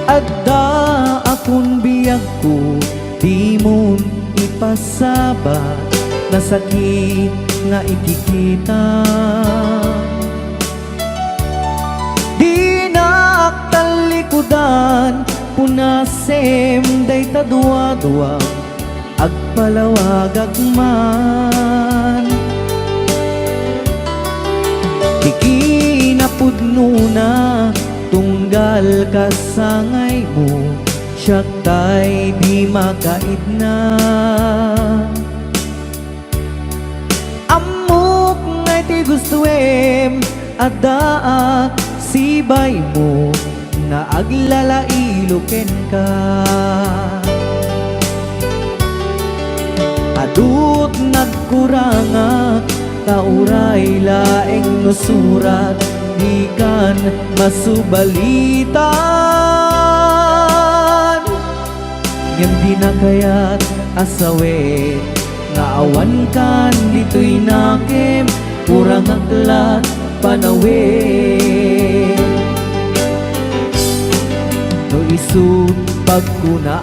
Adda akong biyag ko, di mo ipasaba na sakit nga ikikita. Di na talikudan, punasem day tadwa-dwa, agpalawag agman. Di kinapudno na tunggal kasangay mo, siya tay di makait na. Amok ngay ti gustuem, adda sibay mo, na aglalailuken ka. Adut nagkuranga, tauray laeng nusurat, di kan masubalitan. Ngem di na kaya't asawe, nga awan kan dito'y nakem, kurang aklat panawe. No isut pagkunaan,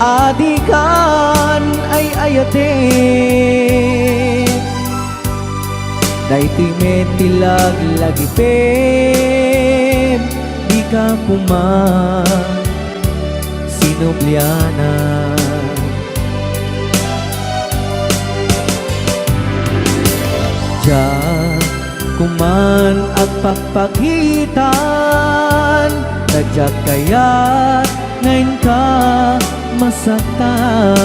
adikan ay ayate. Dayti metilag lagi pem, di ka kuman sinubliana. Diya kuman agpapagitan, nadyak kaya't ngayon ka masaktan.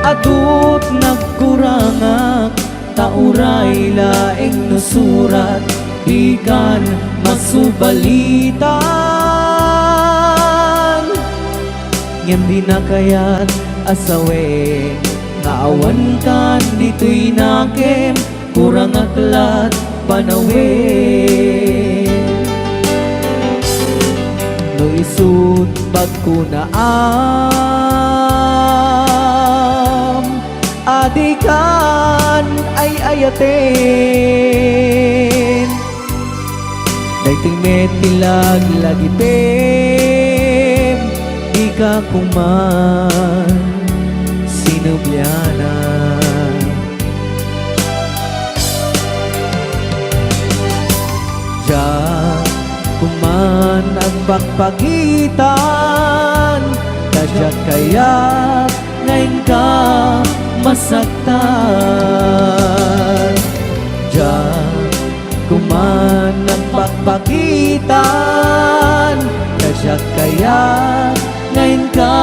Adut nagkurangak, tauray laeng nusurat, di kan masubalitan. Ngem di na kaya't asawe, nga awan kan dito'y nakem, kurang aklat panawe. No isut pagkunaan, adikan ay ayaten. Dayting metilag lagi pem, di ka kuman sinubliana. Diya kuman agpagpagitan, kadya kaya't ngayon ka masaktan. Diyan kuman nagpagpagitan, kasya kaya ngayon ka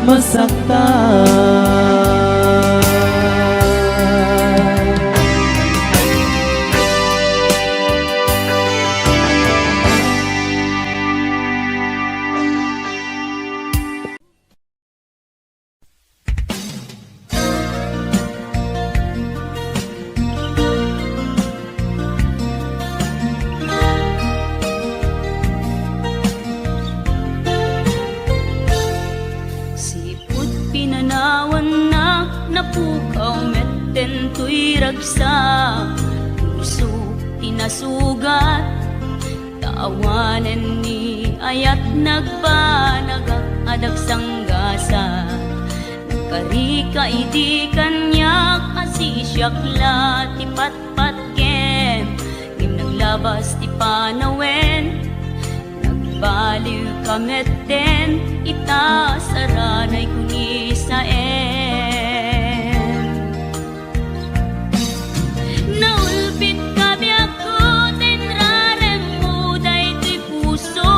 masaktan. Napukaw metten tuy ragsak, puso tinasugat, taawanen ni ayat nagbanagak adag sanggasa. Nagkarika iti kanyak asisyakla ti patpat kem, ngim naglabas ti panawen, nagbaliw kametten ita saranay kuni saen. Naulpit kabi ako, tinrarem mo daytoy puso,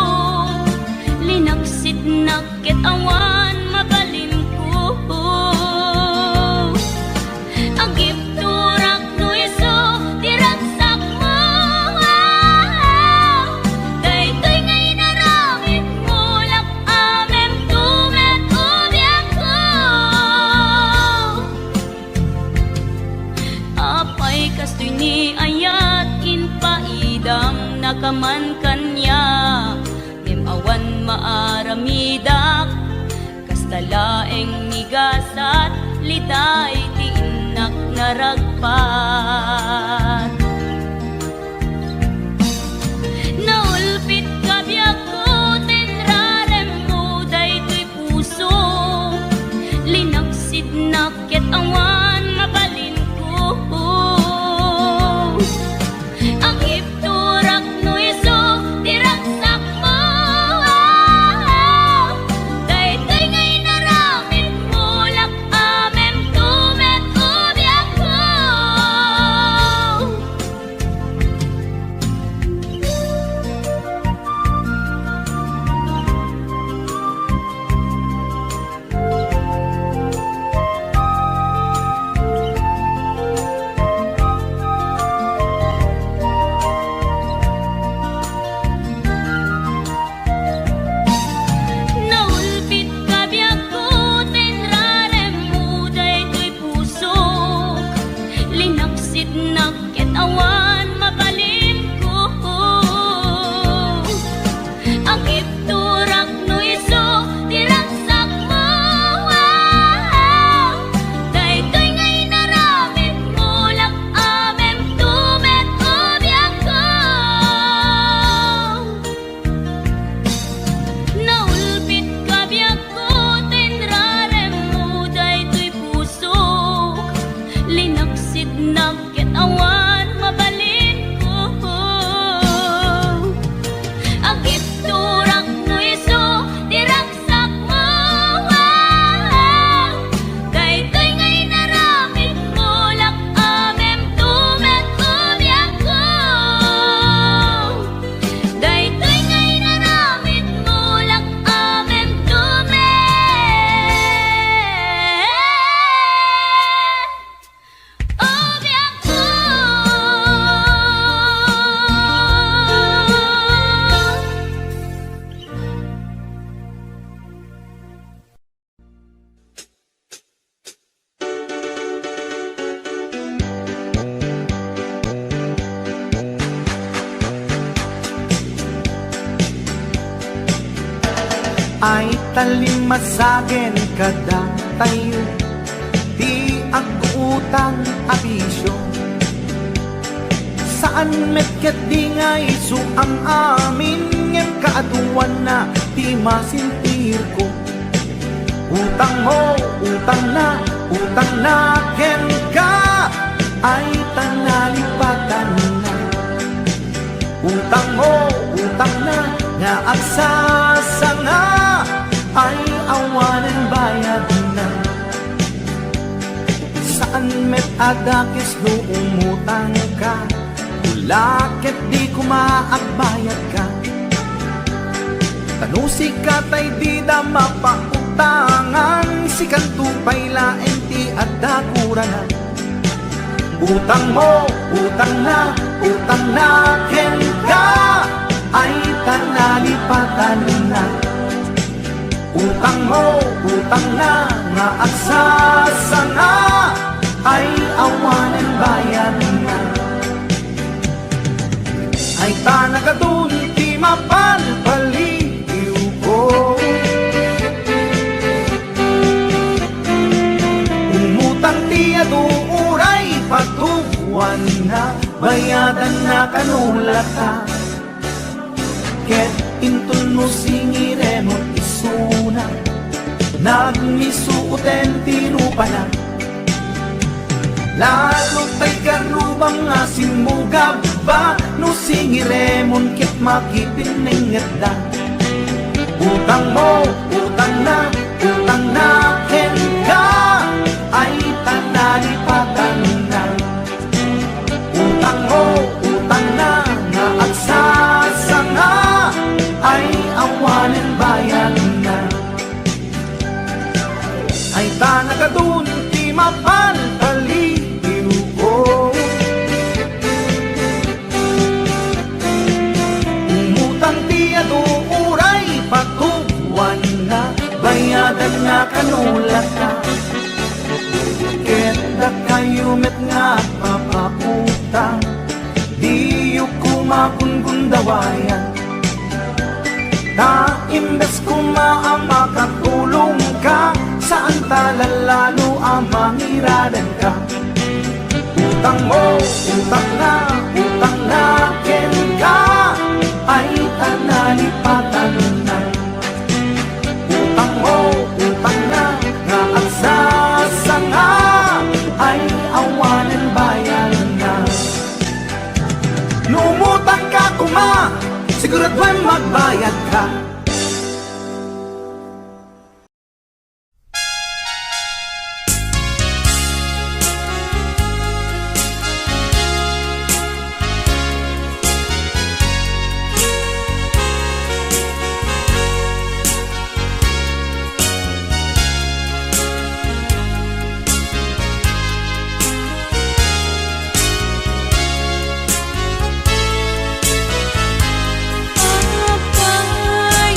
linaksit nakit awan mabalin ko. Agip turak no iso, diragsak mo, daytoy ngay naraw ay talimasagen kada tayo, di agutang abisyo. Saan met ket di ngay su ang amin ngem kaaduan na di masintir ko. Utang mo, utang na ken ka ay tanalipatan na. Utang mo, utang na nga agsasanga ay awanan bayad na. Saan met adakis no umutang ka, ulakit di kumaagbayad ka. Tanusi ka tay di da mapautangan, si kantupay laeng ti adakuranan. Utang mo, utang na ken ka ay tanalipatan na. Utang mo, utang na nga agsasanga ay awanan bayan na. Ay tanagadun di mapalpaliw ko, umutang ti aduuray patuwan na, bayadan na kanulata. Ket intun mo singiremot isuna, nagmisuuten ti lupa na. Lalo tay karubang asin mo gaba, no singiremon ket makipininget da. Utang mo, utang na ken ka ay tanalipatan na. Utang mo, utang na nga agsasanga ay awanen bayan na. Ay tanagadun ti mapalpaliw ko, umutang ti aduuray patuwan na, bayadan na kanulata. Ket da kayo met nga papautang, di yu kumagungundawayan. Na imbes kumaama katulong ka, saan talalalo ang mangiradan ka. Utang mo, utang na ken ka ay tanalipatan na. Utang mo, utang na nga agsasanga ay awanan bayan na. Lumutang ka kuma, siguraduhan magbayad ka. Apay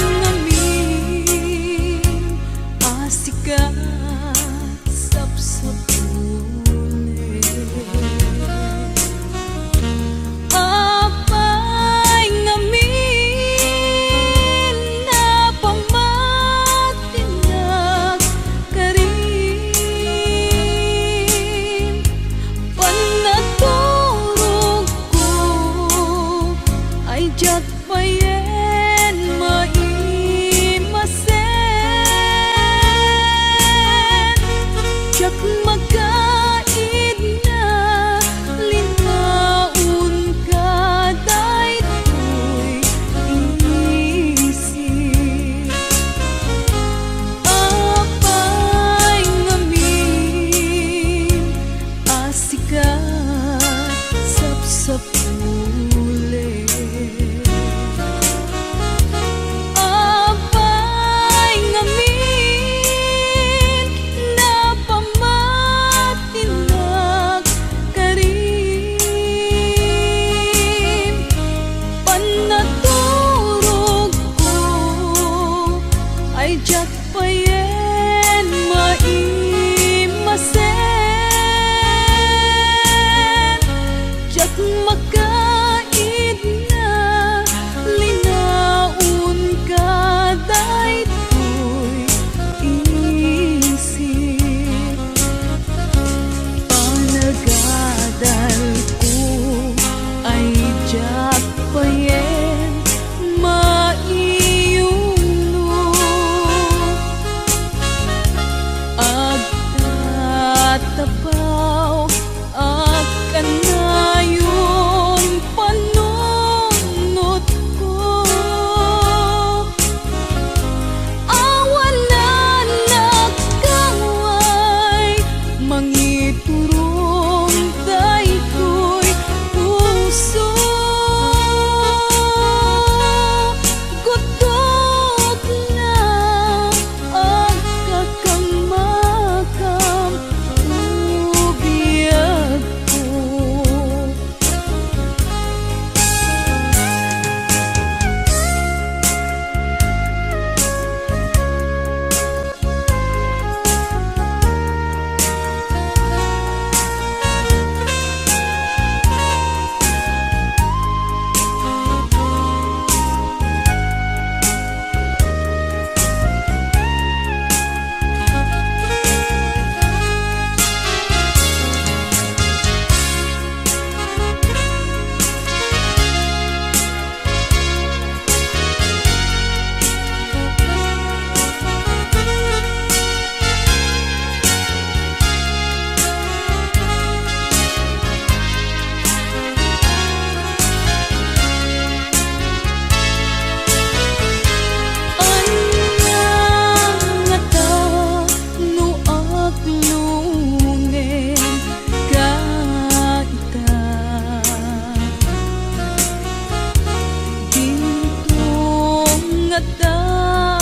ngata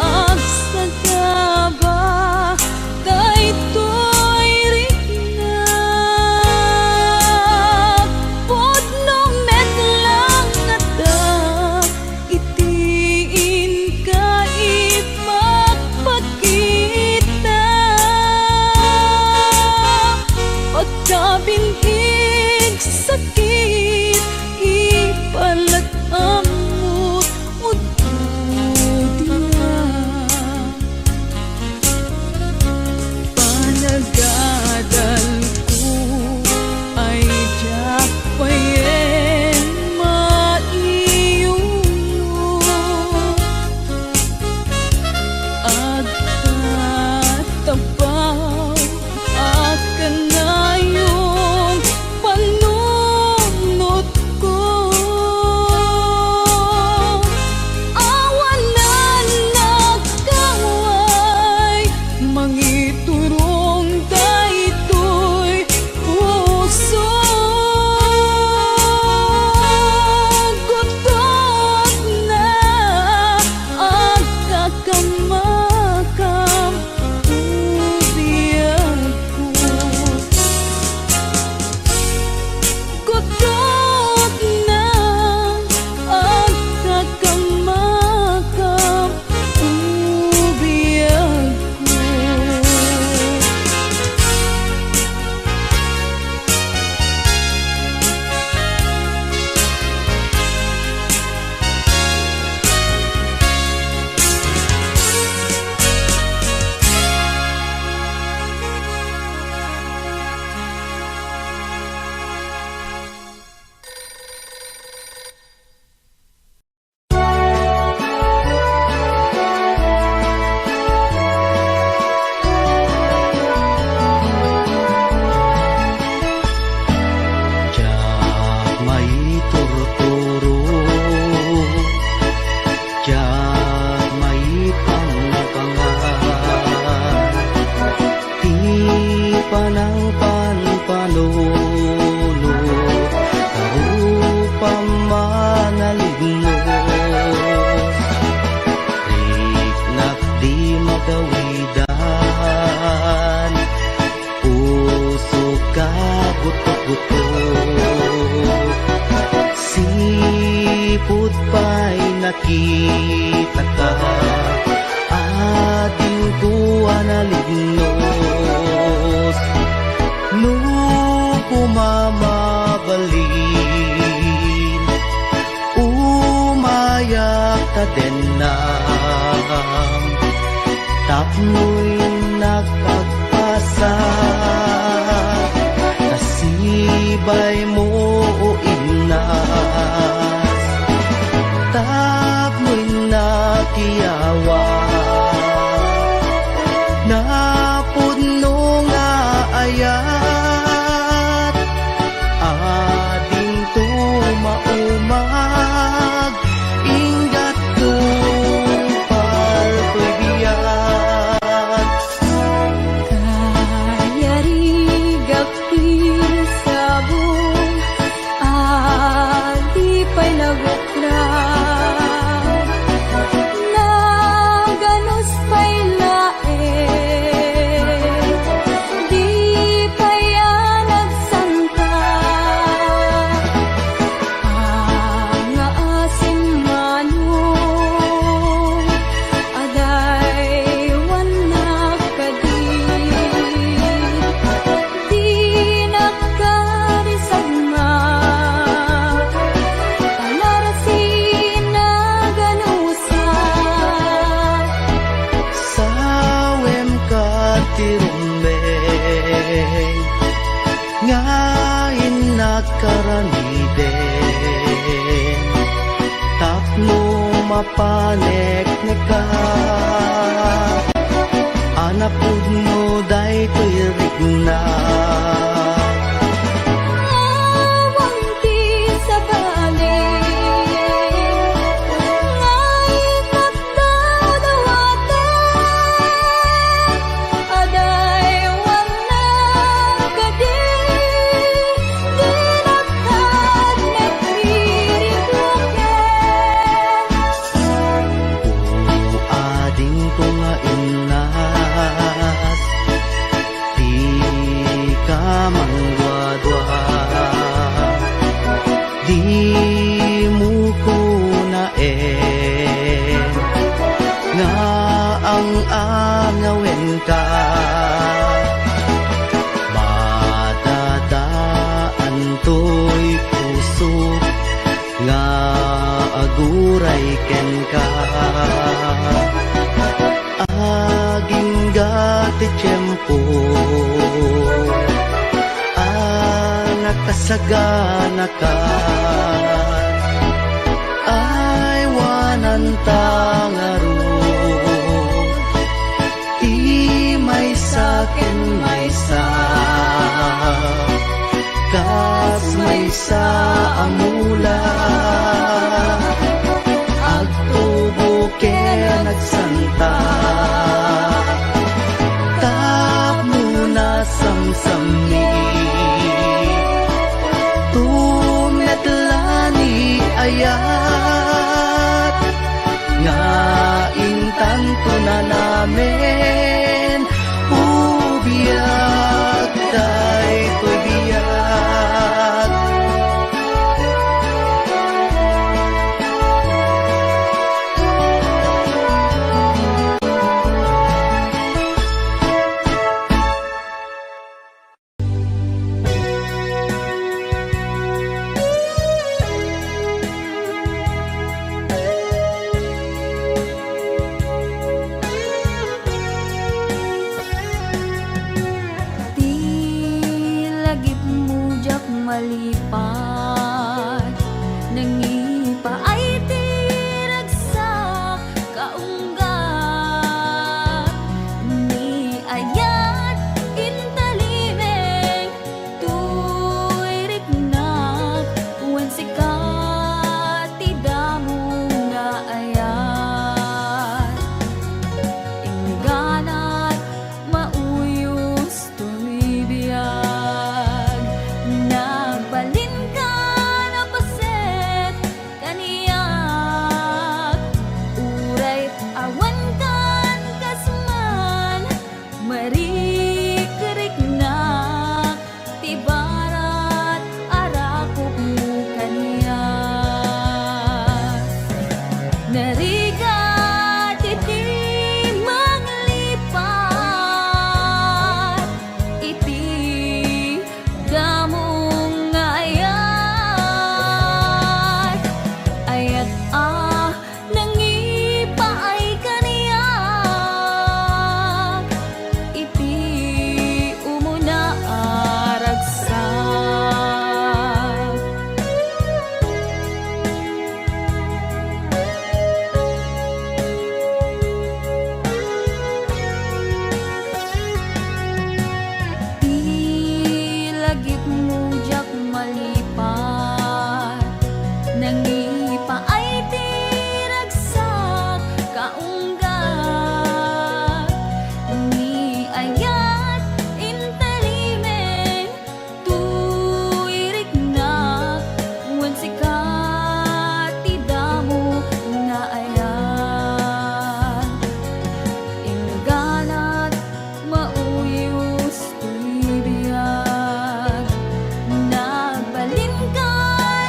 ag sa gaba daytoy rikna podno met lang ngata itiin ka ipagpakita pagkabinhig sakit ipalag-amot ududya panagadal ko ay tiyak payen maiyuno at tatapaw akan na yung panunod ko awan na nagkaway mangiturong daytoy puso gutot na ang kakamakam ubiyag ko gutot na ang kakamakam ubiyag ko Tiyak may turturo, tiyak may pangpangan, di panang panpanuno, karupa manalignos, riknak di magawidan, puso ka butok-butok, sipot pa'y nakita ka, ading kuha na lignos, nung kumamabalin, umayak ka din na, tapno'y nakagpasa, kasibay mo o inas, tapno'y nakiyawa, napuno nga ayat, ading tumaumag, ingat tupal ko'y biyat. Kayarigapil sabong adi pa'y nagukran naganos pa'y lae di pa'y nagsangka ang asin manong aday wanak kadi di nakarisagma panarasin na ganusa Sawem ka tirumbeng, ngayon nakaramiden, tapno mapanek ka, anak mo day ko'y rigna. awang ti sa balik ngay nagdadawatan aday wanak kadi di nakad nagririkuken aging gati tiyempo nakasagana ka ay wanan tangaro ti may sakin may sa kas may sa amula agtubo ke nagsanta tapno na samsami tumetlani ayat nga intanto na namin ubiyag day ubiyag Di lagip mujak malipat nangipa ay tiragsak kaunggat ni ayat intalimeng tuiriknak wen sikat tidamo nga ayat ingganat mauyos tumibiyag nagbalin ka na paset kaniyak uray awan kan kasman marikiriknak tibarat arakop mo kaniyak narigat iti manglipat iti damong ayat ayat nangipaay kaniyak iti umuna aragsak di lagip mujak malipat nangipa ay tiragsak kaunggat ni ayat intalimeng tuiriknak wen sikat tidamo nga ayat ingganat mauyos tuibiyag nagbalin ka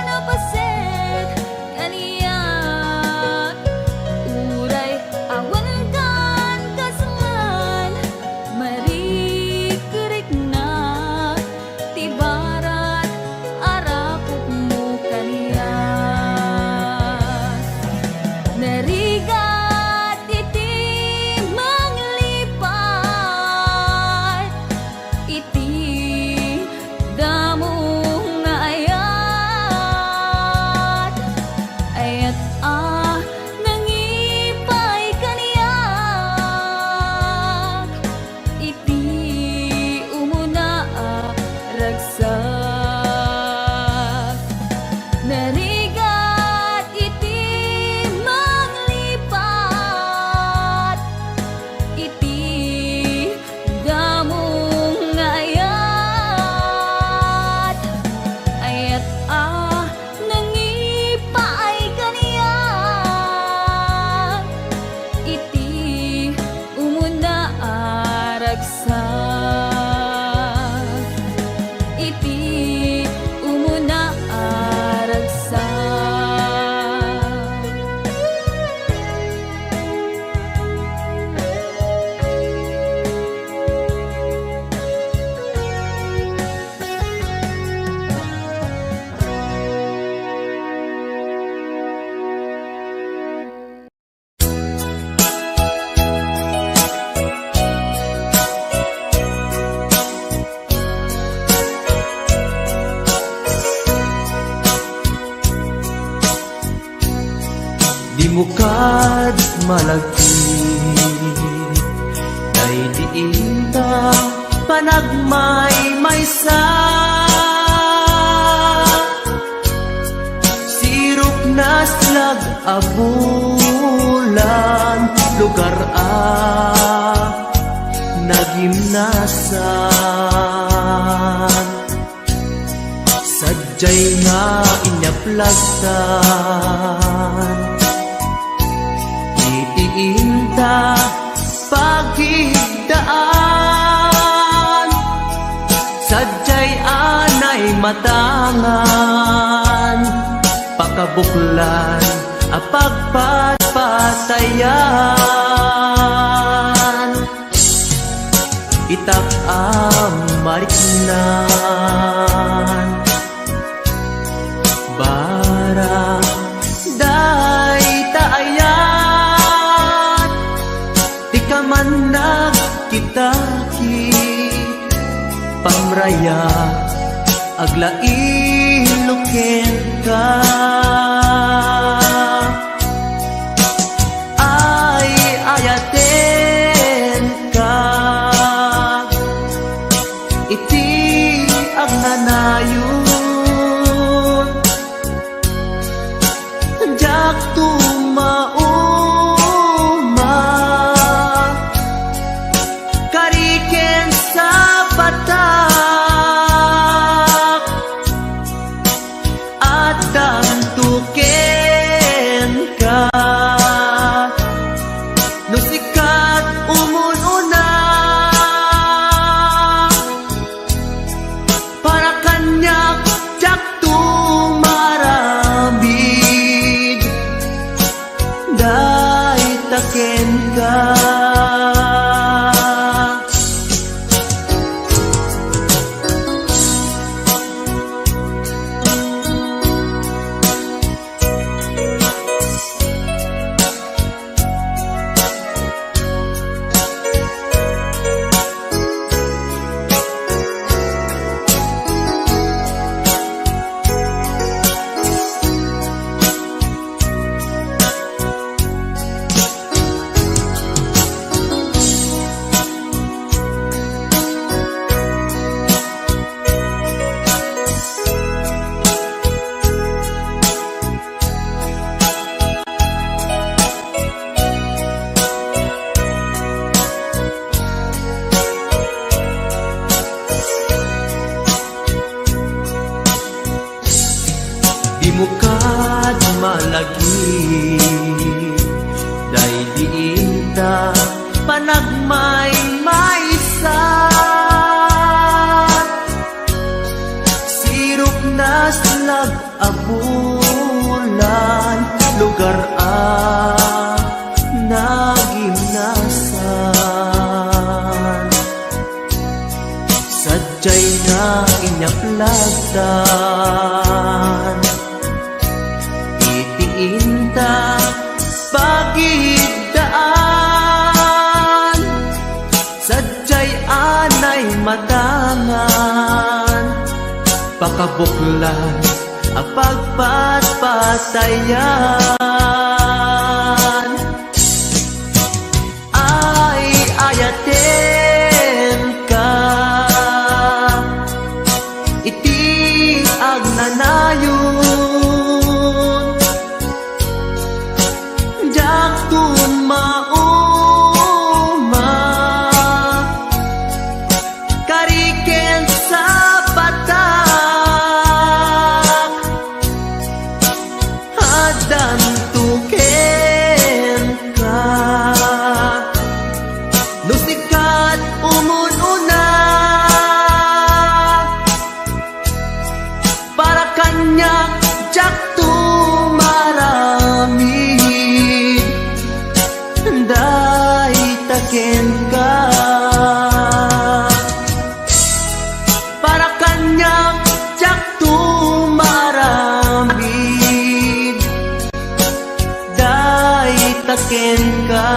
na paset kaniyak uray awan kan kasman marikiriknak tibarat arakop mo kaniyak narigat iti manglipat iti damong ayat ayat nangipay kaniyak iti umuna ragsak narigat iti manglipat malagi kay diinta panagmaymaysa sirok na slag abulan lugar nagimnasan sadyay nga inyaplagtan itiinta pagigdaan sadyay anay matangan pakabuklan apagpatpatayan itak mariknan bara day taayan di ka man nagkitaki pamraya aglailuken ka ay ayaten ka iti agnanayon jak tumauma kariken sa batak at dantuken ka no sikat umununa para kanyak jak tumarabig day taken ka di mukad malagi day diinta panagmaymaysa sirok na slag abulan lugar nagimnasan sadyay na inyaplagtan itiinta pagigdaan sadyay anay matangan pakabuklan apagpatpatayan ay ayaten ka iti agnanayon jak tumauma kariken sa batak hadan tuken ka no sikat umununa para kanyak jak tumaramid day taken ka para kanyak jak tumaramid day taken ka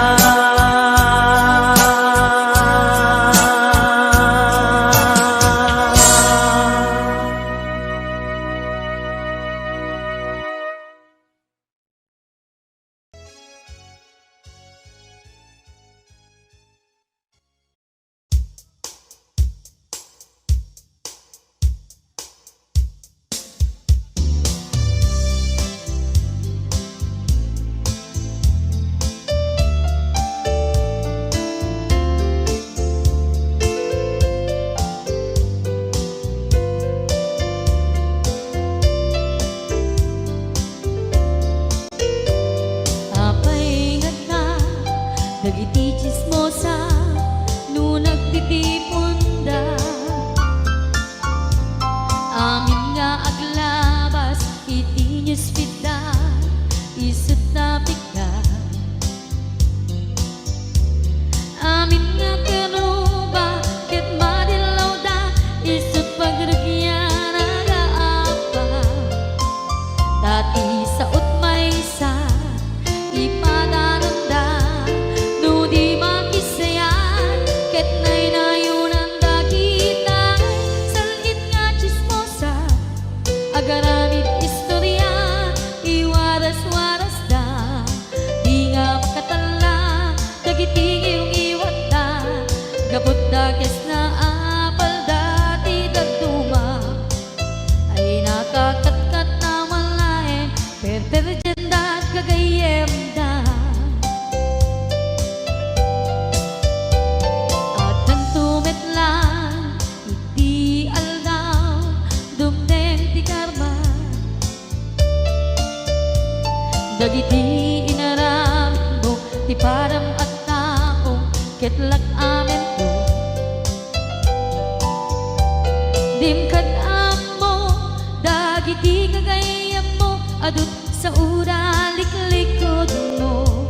adut sa ura liklikod mo.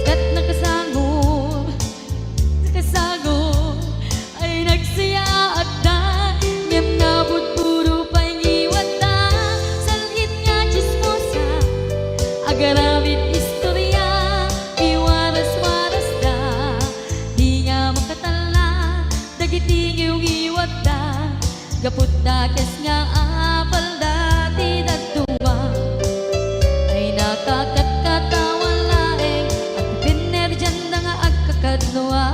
Sikat na kasagor, ay nagsaya at da. Ngem nabot puro pa'y ngiwat da. Salhit nga chismosa, agaramit istorya, iwaras-waras da. Di nga makatala, dagiti ngiw-ngiwat da. Gapot da kes nga apal dati dagtunga. Ay nakakatkatawang laeng at pinerjan na nga agkakadnoa.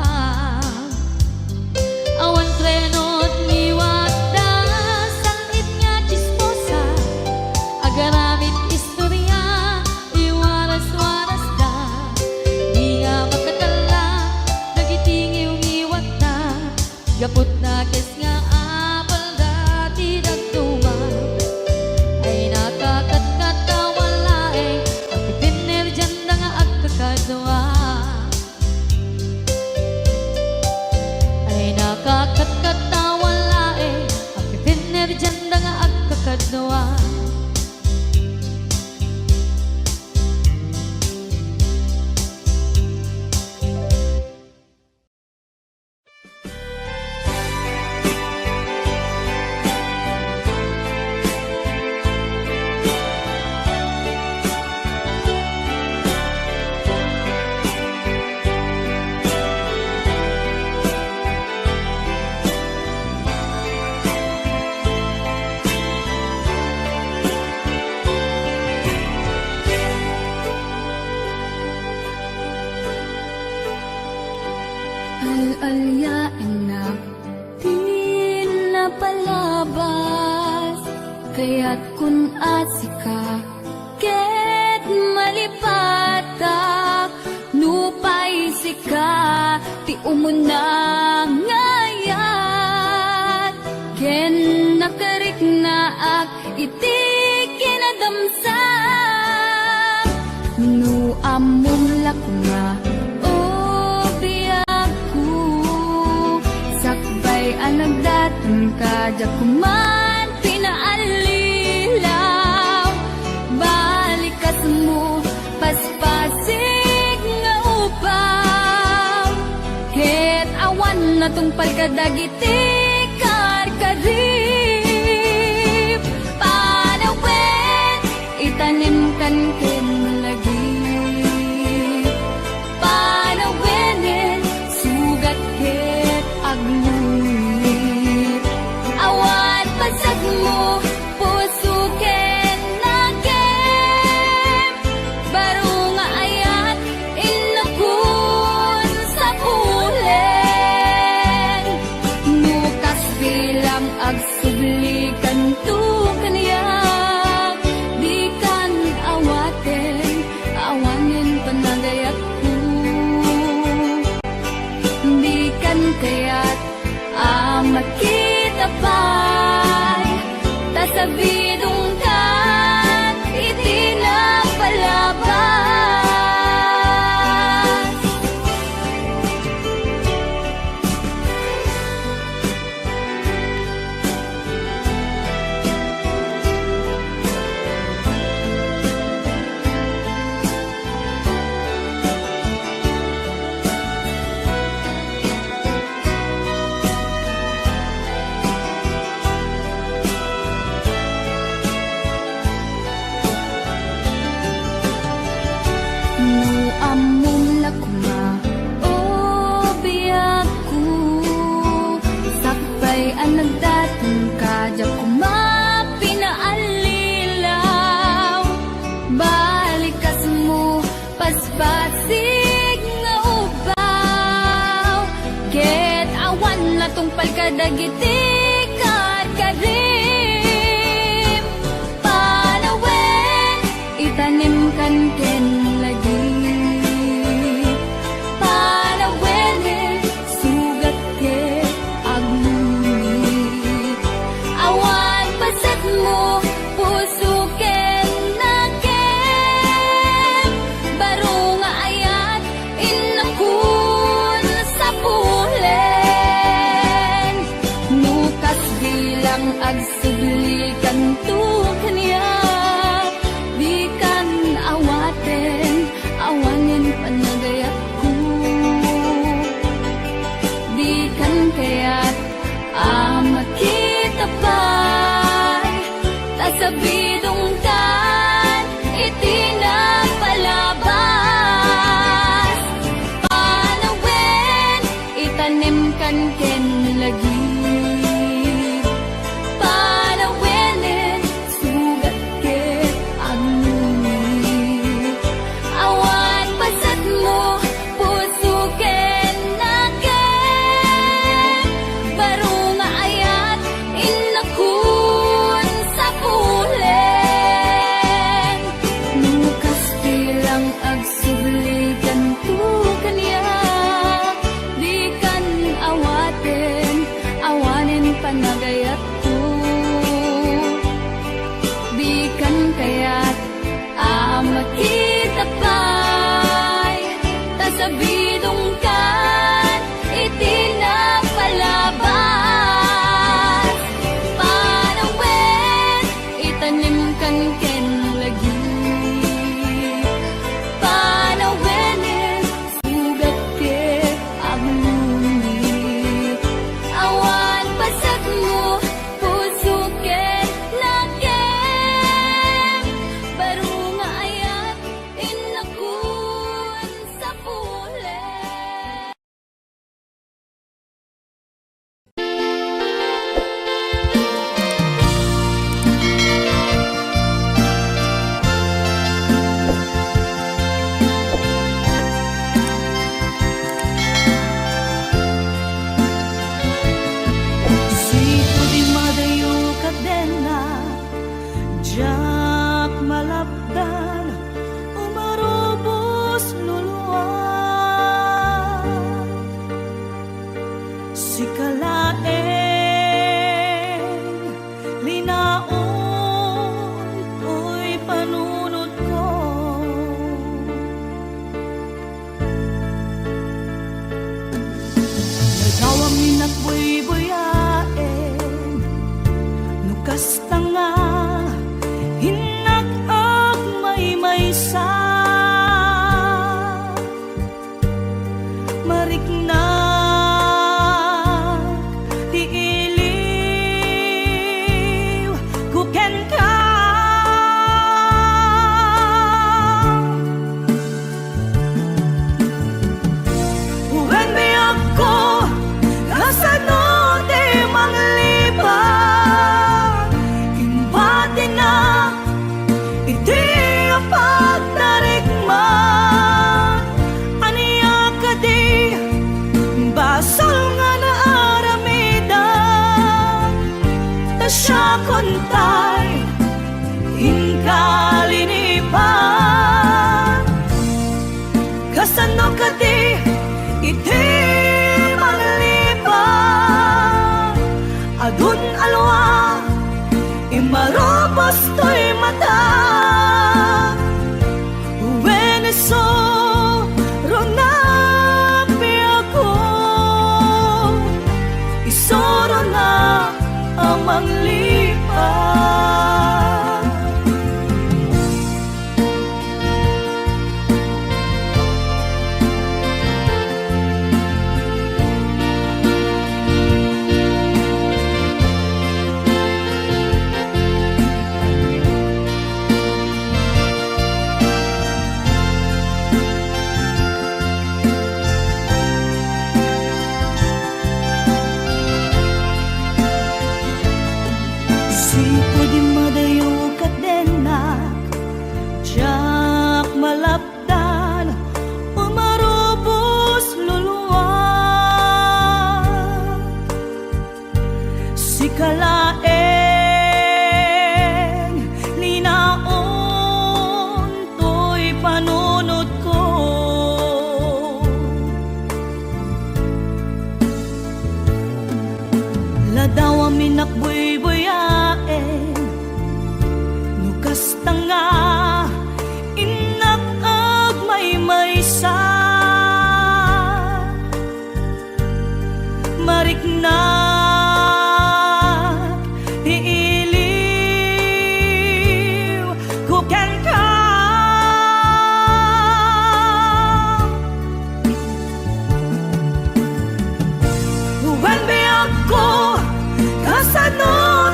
Awan trenot ngiwat da, sangit nga chismosa, agaramit istorya, iwaras-waras da. Di nga makatala, dagiti ngiw-ngiwat da. Gapot na kes nga apal dati dagtunga. Ay nakakatkatawang laeng at pinerjan na nga agkakadnoa. Ay nakakatkatawang laeng at pinerjan na nga agkakadnoa. Al-alyain na di na palabas, kaya't kun asika ket malipatak, nupay sika ti umuna ngayat. Ken nakarik na ak iti kinadamsak, nu amum lakuna anagdatang kadya kuman pinaalilaw. Balikas mo paspasig nga upaw, ket awan na tungpal kadagiti karkarip. Panawen itanim kan ken lagi, panawen sugat ket agluit. Awan pasag mo puso ken nagem, baro nga ayat inakun sa pulen. Nukas bilang agsublikan tu kaniyak, di kan awaten awanin panagayat ko. Di kan kaya't amat kita pa'y tasabidong kan iti na palabas. Amum lakuma o biyaku, sakbay anagdatang kadya kuma pinaalilaw. Balikas mo paspasig nga ubaw, ket awan na tungpal kadagiti karkarim. Panawen itanim kan ken lagi, sugat ket agluit. Awan pasag mo puso ken nagem, baro nga ayat inakun sa pulen. Nukas bilang agsublikan tu kaniya, sublikan tu kanya. Di kan awanin panagayat tu. Di kan kaya't makita pa'y tasabidong kan itinapalabas. Panawin itanim kan ken lagi. Panawin sugat ke aglunit. Awan pasat mo puso ken naken. Baru nga ayat inakun sa pulet. Siko di madayo kadena, jak malapdan, umarubos luluan. Si kalaeng linaon, to'y panunod ko. Nagawang minakbuy-buyain, nukas tanga, hinag-ag may-maysa. Mariknag, di iliw, kuken ka. Uwan may ako, kasano di manglibang. Imbati na, iti apat na rikman. Aniya ka di, basol nga na aramidan. Ta siya kontay, inkalinipan. Kasano ka di, iti manglibang. Adun alwa, imarobos to'y mata. Uweneso, ronapi ako. Isoro na ang manglipan. Siko di madayo kadenak, jak malapdan, umarubos luluan. Si kalaeng linaon, to'y panunod ko. Ladaw ang minakbuy-buyain, nukas tanga, inag-ag may-maysa. Mariknag, di iliw, kuken ka. Uwan may ako, kasano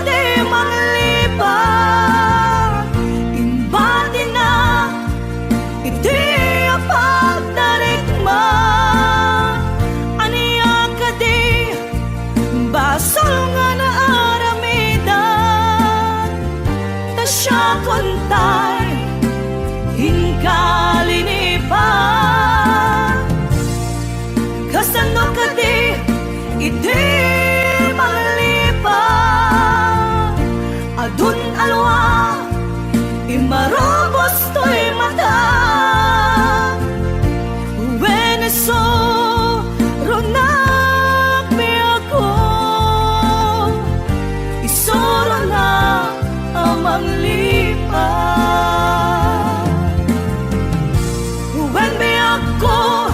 biyak ko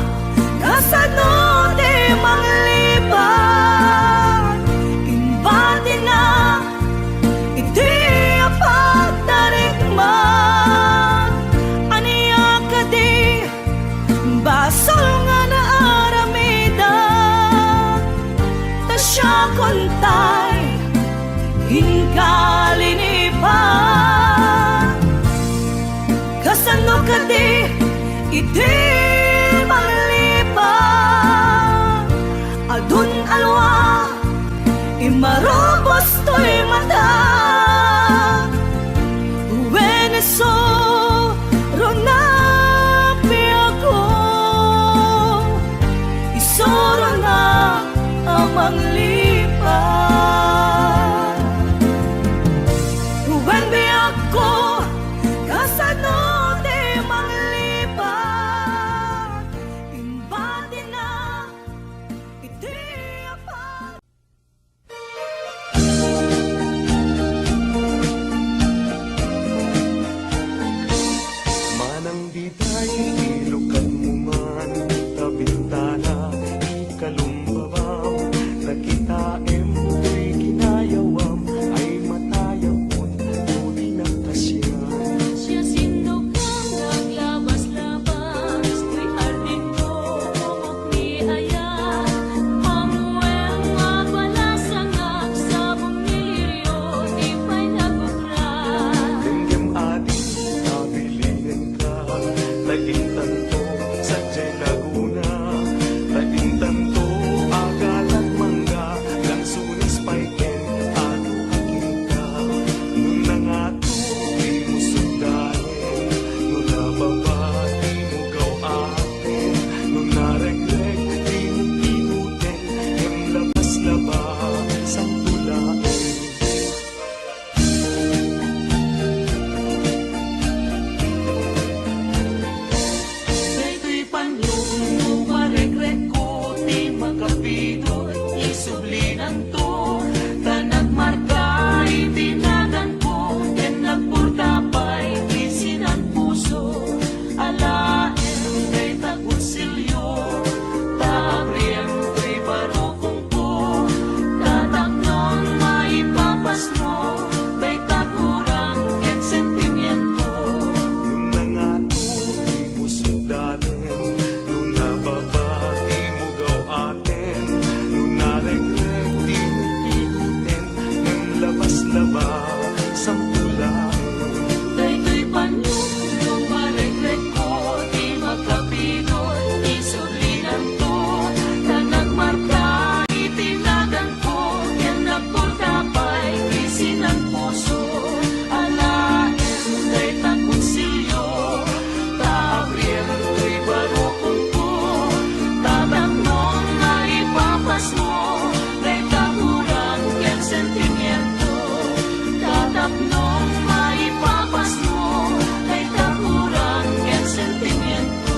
kasano di manglipat imbati na iti apagtarikman aniya ka di basol nga naaramida ta siya kontay hinkalinipan kasano ka di iti manglipat adun alwa imarobos to'y mata Veneso ronapi ako isoro na amang lipat Uwen biyak ko kasano di manglipat imbati na iti apag Manang ditay, ilukan mo man, kabintana, ikalumbabaw, nakitaem, to'y ginayawam, ay matayapon, tuli ng kasyan. Siya sindog kang naglabas-labas Tuy hardin ko kumok ni ayan Pamueng mabalasangag Sabong niliryo Di pa'y nagukran Denggem ating nabilihin ka, taging tanto, sadya'y Laguna, taging tanto, agalat mangga, lansunis paiken, ato hakinta, nun na nga to, di mo sundahin, nun nababa, di mo gawatin, nun naregreg, di mo pinutin, em labas-laba, sang tulain. Daytoy panlong maregreg ko ti magkapido isublinan to tanag marka itinagan ko ken nagpurtapay isinan puso alaen kay tagutsilyo tabriem kay barukong ko tataknon maipapasno kay takurang ken sentimiento nung nangato di mo sundatin nung nababa di mo gawatin nung naregreg di mo pinutin nung labas-laba sampulain daytoy panlong maregreg ko di magkapido isulinan to tanag marka itinagan ko ken nagpurtapay isinan puso alaen kay tagutsilyo tabriem kay barukong ko tataknon maipapasmo kay takurang ken sentimiento tataknon maipapasmo kay takurang ken sentimiento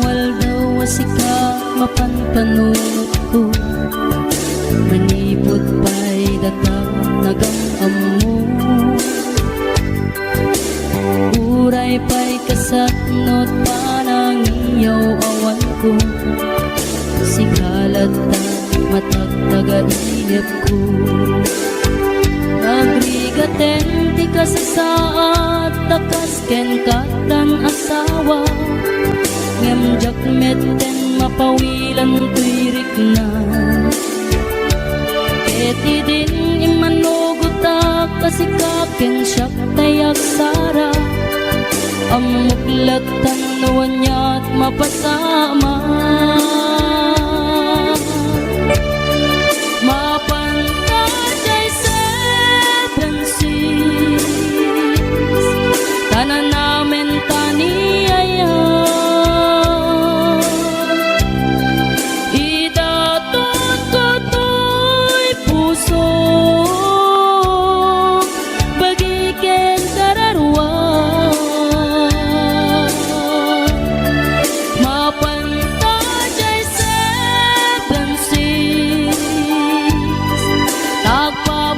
Waldaw asika mapanpanunod ko Manipot pa'y daga nagang amo Uray pa'y kasatnot panang iyaw awan ko Sikalat na matagtaga-inip ko Agrigaten ti kasasaat takas ken katan asawa Ngem jakmeten mapawilan tuirik na Eti din imanugutak kasikaken siyak tayak sara Amuklatan nawan niya't mapasama Mapan ka jay sen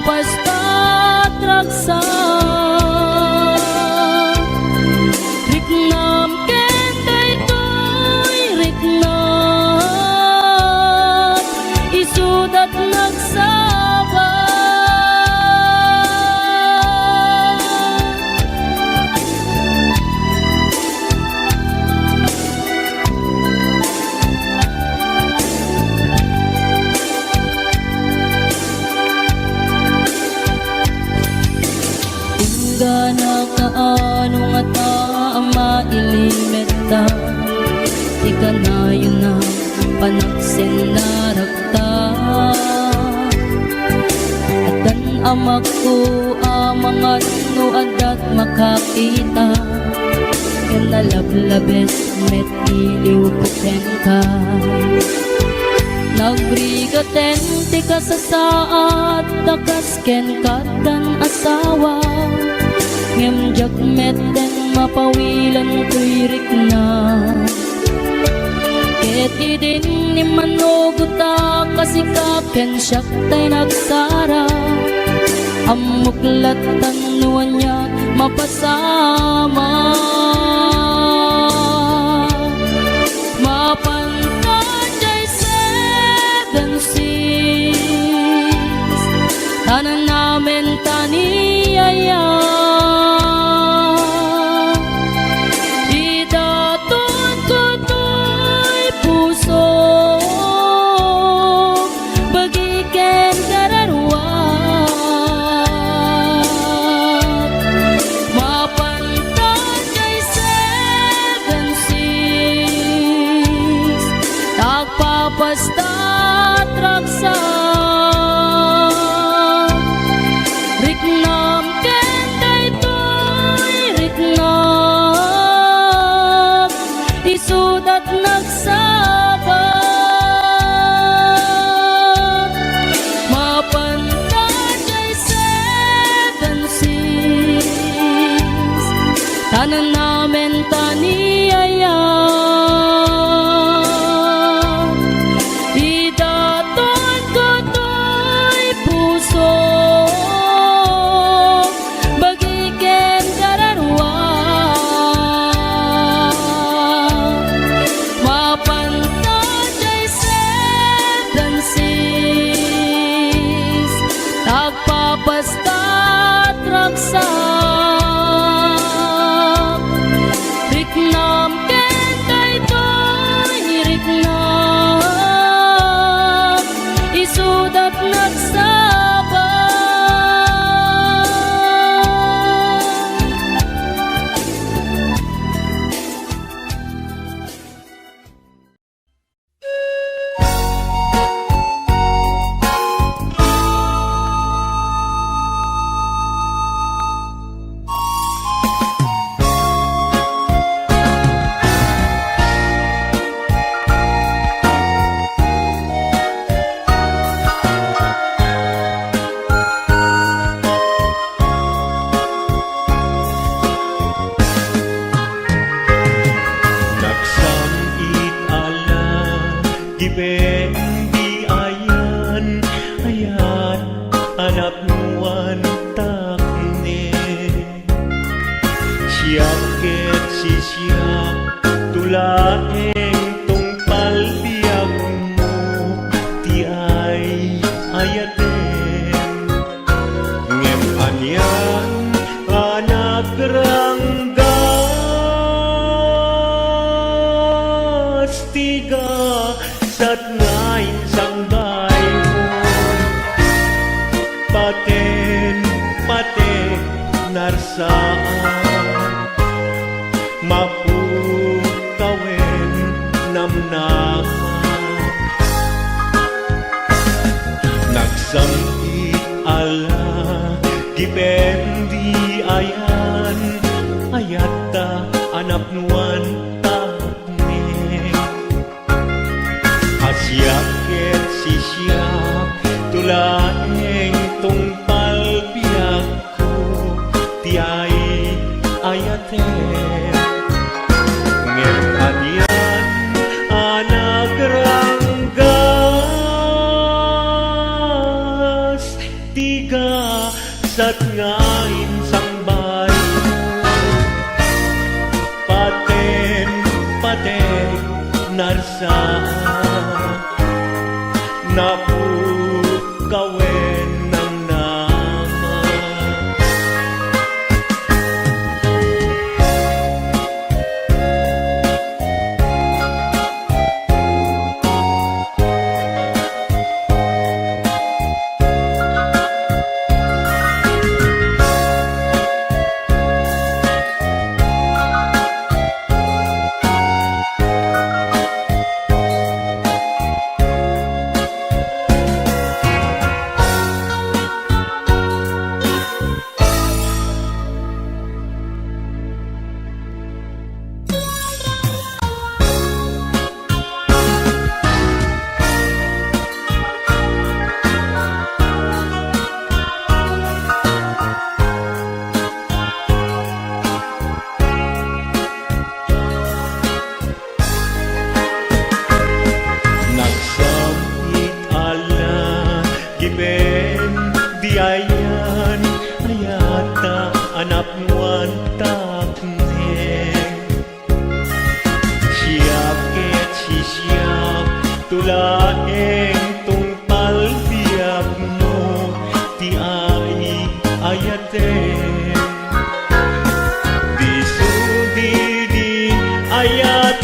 Nagpapastat raksa Riknam kenday to'y riknat Isudat nagsaba Gana kaano nga ta ang mailimeta Ika na yun na panaksin na rakta At kan amak ko amangat no adat makakita Yan nalablabes met iliw ko ka Nagbrigaten ti ka sa saat Nakasken ka dan asawa Ngem jak met den mapawilan ko'y rikna Ket idin ni manuguta kasi kaken siyak tay nagsara Amuklat tanuan niya mapasama Mapantajay 7 seas Tanan namin taniyaya Nagpapastat raksa Riknam kenday to'y riknam Isudat nagsaba Mapantajay 7 seas Tanan namin taniyaya Nagpapastat raksa Riknam kenday to'y riknam Isudat nagsaba Gibendi ayan ayat anak nuan takne Siyaket si siyak tulaeng tungpal biyag mo Ti ay ayaten Ngem anyan anak ranggas Tiga sat ngain sang bayon Paten patek narsaan Mapukawen namnahan Nagsamit ala gibendi ayan Ayata anak nuan Siyaket si siyak tulaeng tungpal biyag ko Ti ay ayaten Ngem anyan anak ranggas Tiga sat ngain sang bayo paten narsa napukawen ng nama. Nagsamit ala giben di ayan ayata anap muan takneng siap ket si siap tulaeng tungpal biak mo ti ai ayaten di sudi di ayat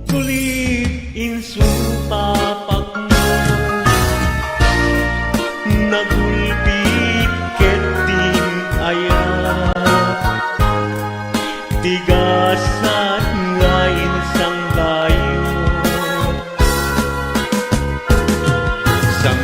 kulit insu papak mo nagulpit keting ayat tigasan ngain sang bayo sang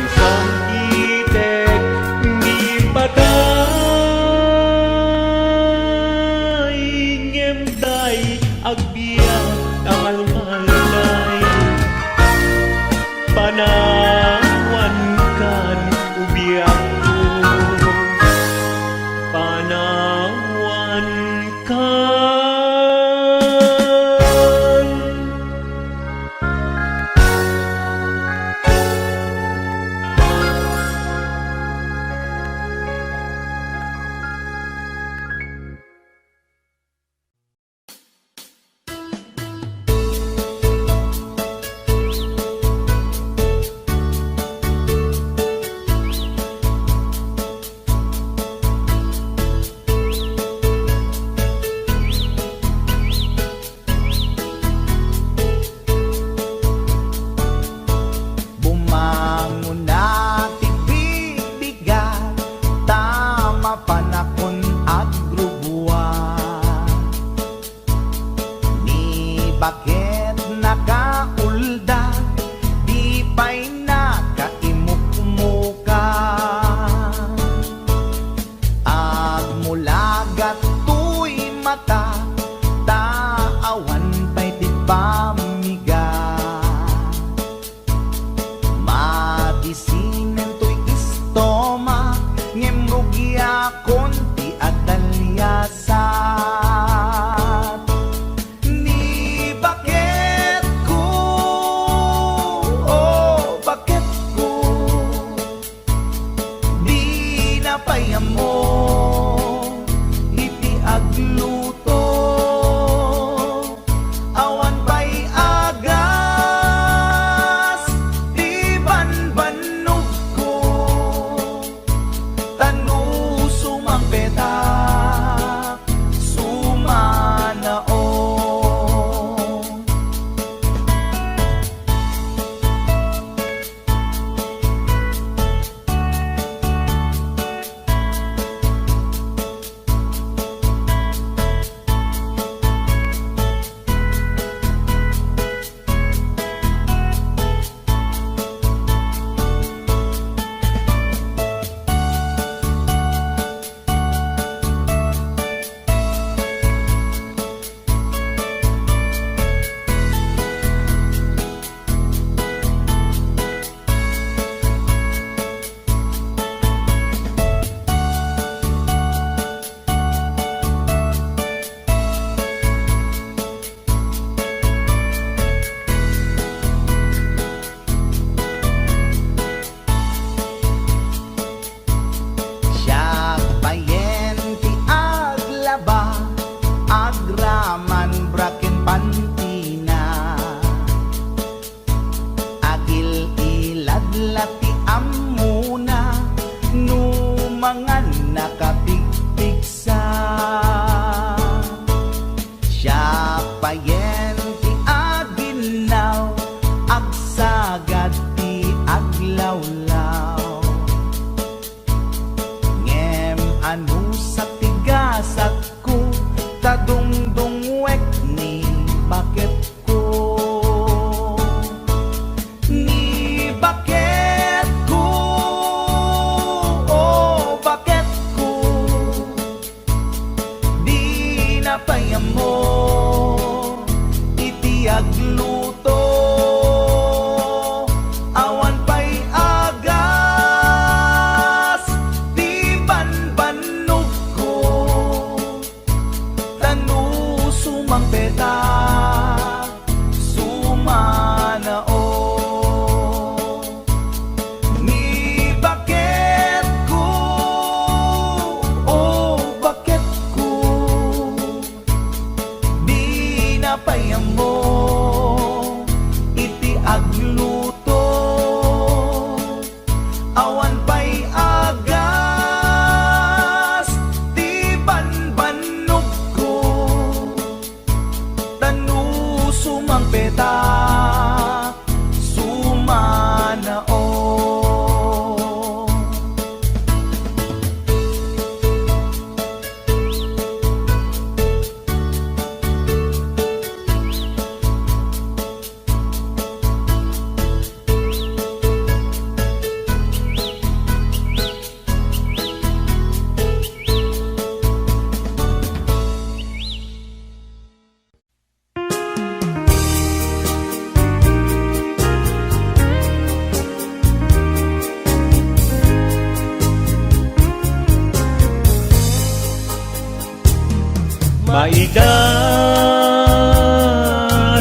Maida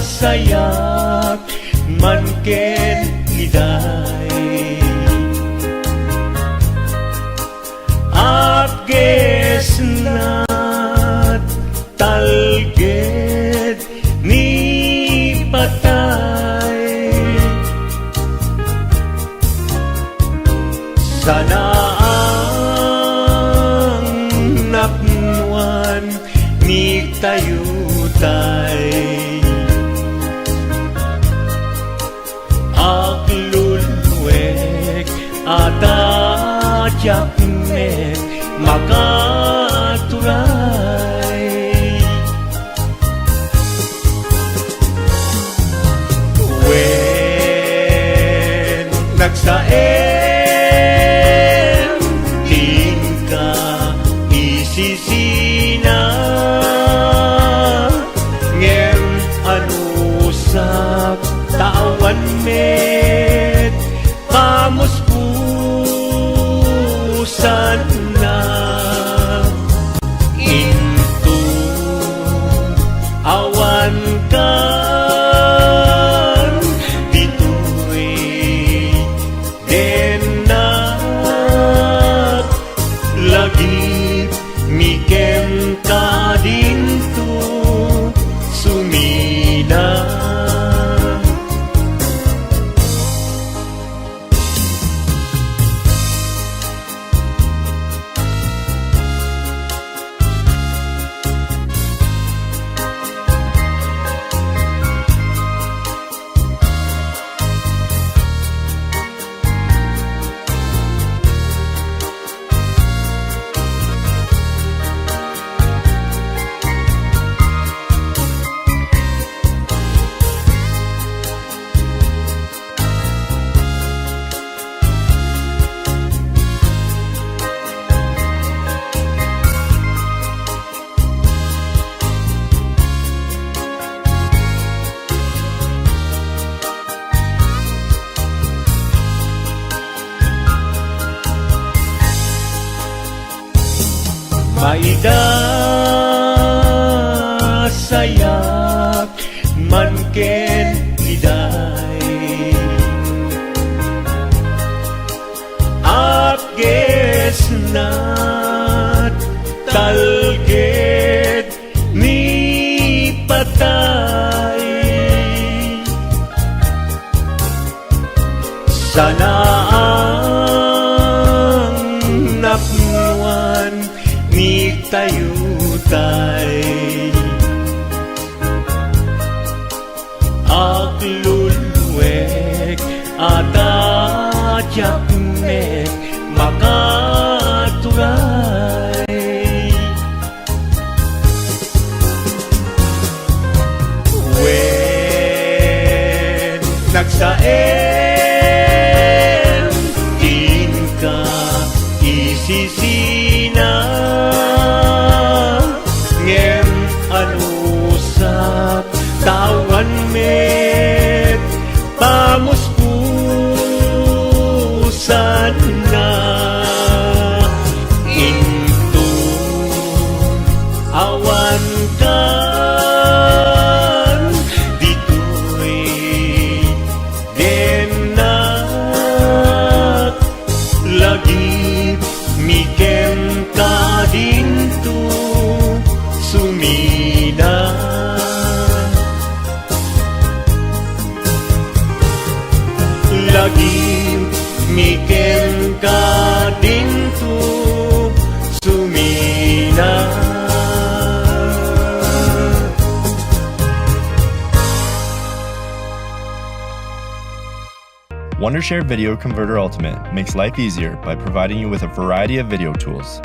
sayak man ken iday Apges nat talged ni patay Sana ang napnuan ni tayutay Aklulwek atadyak met makaturay When nagsaem tingka isisina ngem anusak tawan met pamuspusan na into awan kan dito'y denak lagi mikem ka dinto sumina Maida sayak man ken iday Apges nat talged ni patay Sana ang napnuan ni tayutay Aklulwek atadyak met makaturay When nagsaem tingka isisina ngem anusak tawan met pamuspusan na into awan kan dito'y denak lagi mikem ka dinto sumina lagi mikem ka dinto sumina Wondershare Video Converter Ultimate makes life easier by providing you with a variety of video tools.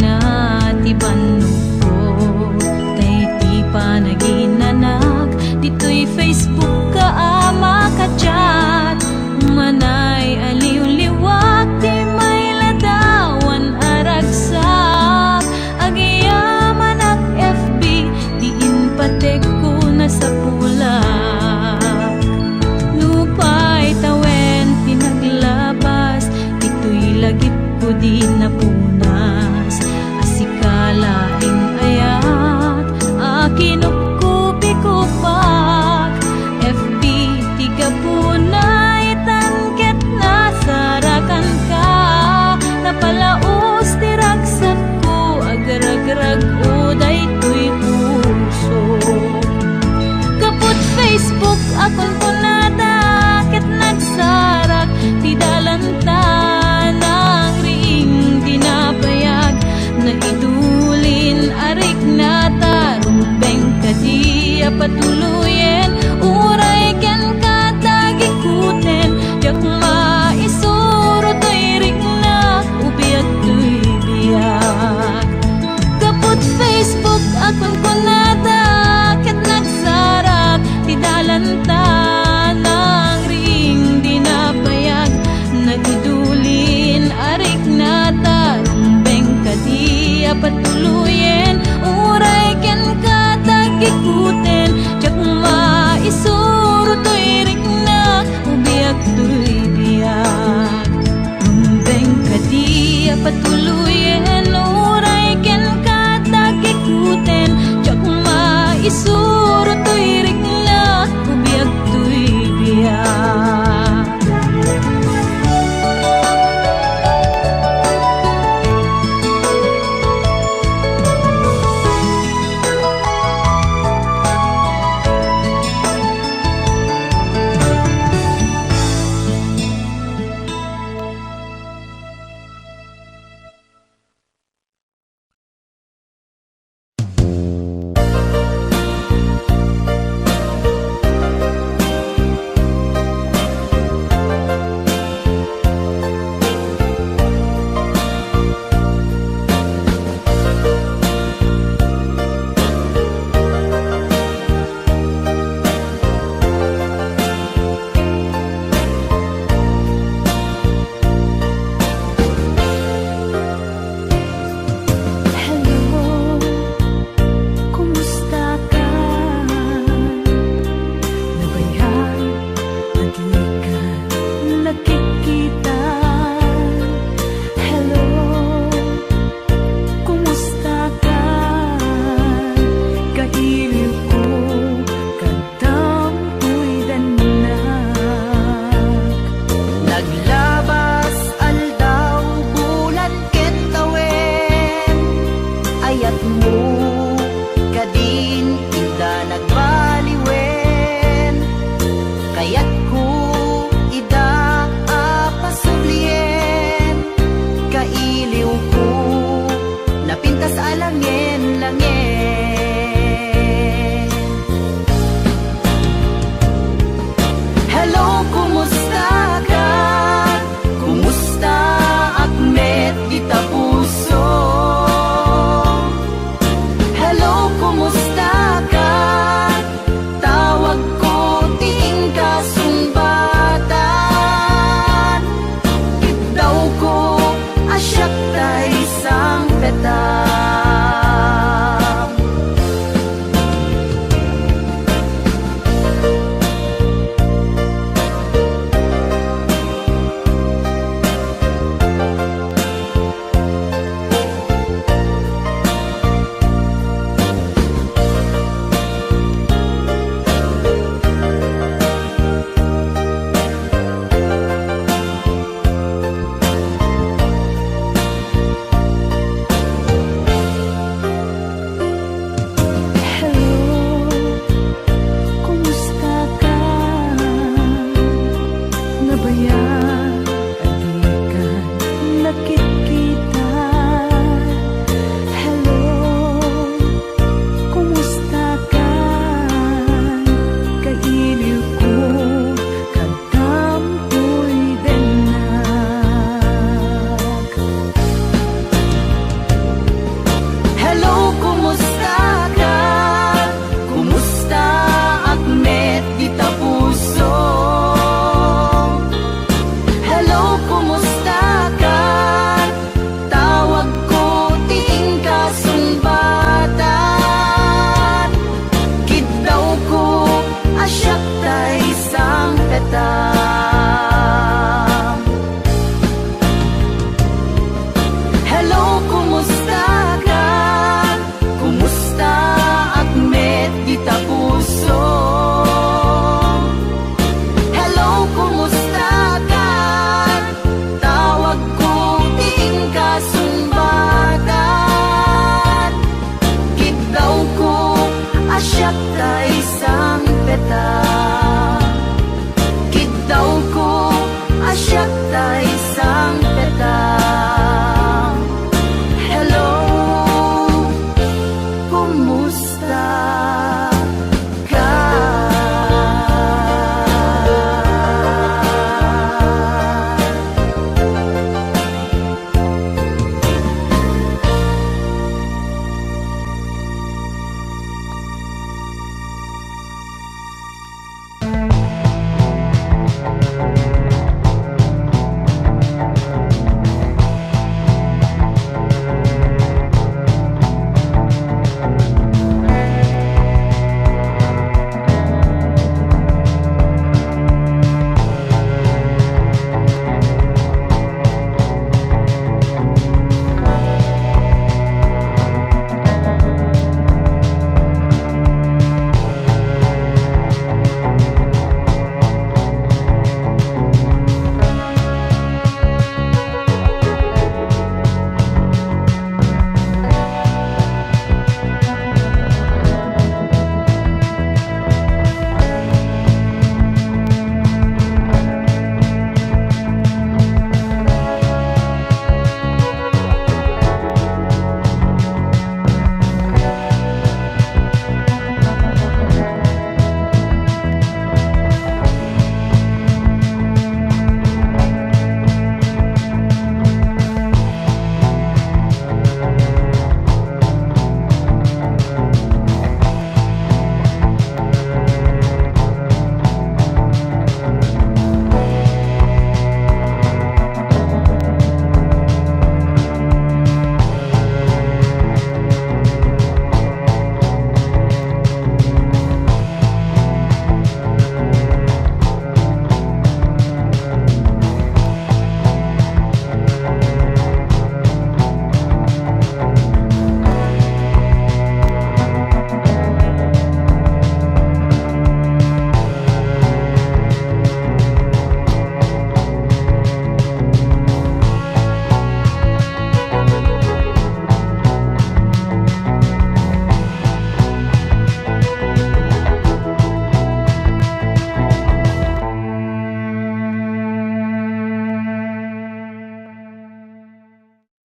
na ti banda.